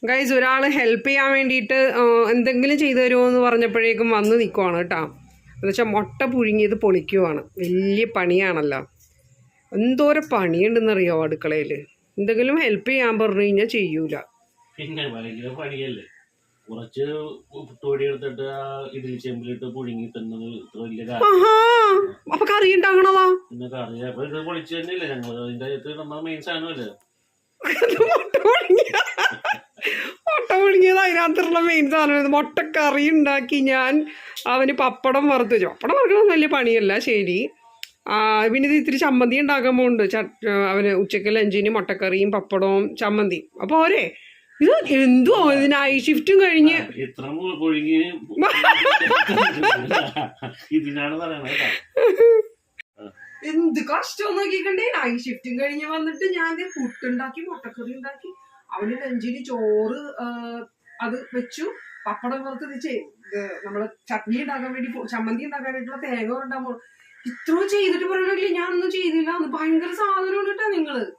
Guys ഒരാള് help ചെയ്യാൻ വേണ്ടിയിട്ട് എന്തെങ്കിലും ചെയ്തു തരുമോ എന്ന് പറഞ്ഞപ്പോഴേക്കും വന്ന് നിൽക്കുവാണ് കേട്ടോ. എന്നുവെച്ചാൽ മുട്ട പുഴുങ്ങിയത് പൊളിക്കുവാണ്. വലിയ പണിയാണല്ലോ. എന്തോരം പണിയുണ്ടെന്നറിയോ അടുക്കളയിൽ. എന്തെങ്കിലും ഹെൽപ്പ് ചെയ്യാൻ പറഞ്ഞു കഴിഞ്ഞാൽ ചെയ്യൂല. പിന്നെ ഭയങ്കര പണിയല്ലേ. കുറച്ച് പുട്ടുപൊടി എടുത്തിട്ട് ഇഡലി ചെമ്പിലിട്ട് പുഴുങ്ങി തന്നത് ഇത്ര വലിയ കാര്യം. അപ്പൊ കറി ഉണ്ടാക്കണതാ. പിന്നെ കറി അപ്പൊ ഇത് പൊളിച്ചു തന്നെയല്ലേ ഞങ്ങൾ. അതിന്റെ അകത്ത് നമ്മുടെ മെയിൻ സാധനമല്ലേ മുട്ട പുഴുങ്ങിയത്. അതിനകത്തുള്ള മെയിൻ സാധനം മുട്ടക്കറി ഉണ്ടാക്കി. ഞാൻ അവന് പപ്പടം വറുത്ത് വെച്ചു. പപ്പടം വറുക്കണം വലിയ പണിയല്ല, ശരി. പിന്നെ ഇത് ഇത്തിരി ചമ്മന്തി ഉണ്ടാക്കാൻ പോകുന്നുണ്ട്. അവന് ഉച്ചയ്ക്ക് ലഞ്ചിന് മുട്ടക്കറിയും പപ്പടവും ചമ്മന്തി. അപ്പോൾ ഓരേ ഇത് എന്തുവാ ഇത് നൈറ്റ് ഷിഫ്റ്റും കഴിഞ്ഞ് ഇത്ര പുഴുങ്ങി ഇതിനാണ് പറയണത്. എന്ത് കഷ്ടം നോക്കിക്കണ്ടേ. നൈറ്റ് ഷിഫ്റ്റും കഴിഞ്ഞ് വന്നിട്ട് ഞാൻ പുട്ടുണ്ടാക്കി മുട്ടക്കറി ഉണ്ടാക്കി. അവന് ലഞ്ചിന് ചോറ് അത് വെച്ചു. പപ്പടം പുറത്ത് നമ്മള് ചട്നി ഉണ്ടാക്കാൻ വേണ്ടി ചമ്മന്തി ഉണ്ടാക്കാൻ വേണ്ടിയിട്ടുള്ള തേങ്ങ ഉണ്ടാകുമ്പോൾ ഇത്രയും ചെയ്തിട്ട് പറയണില്ലേ ഞാനൊന്നും ചെയ്തില്ല. ഭയങ്കര സാധനം കേട്ടാ നിങ്ങള്.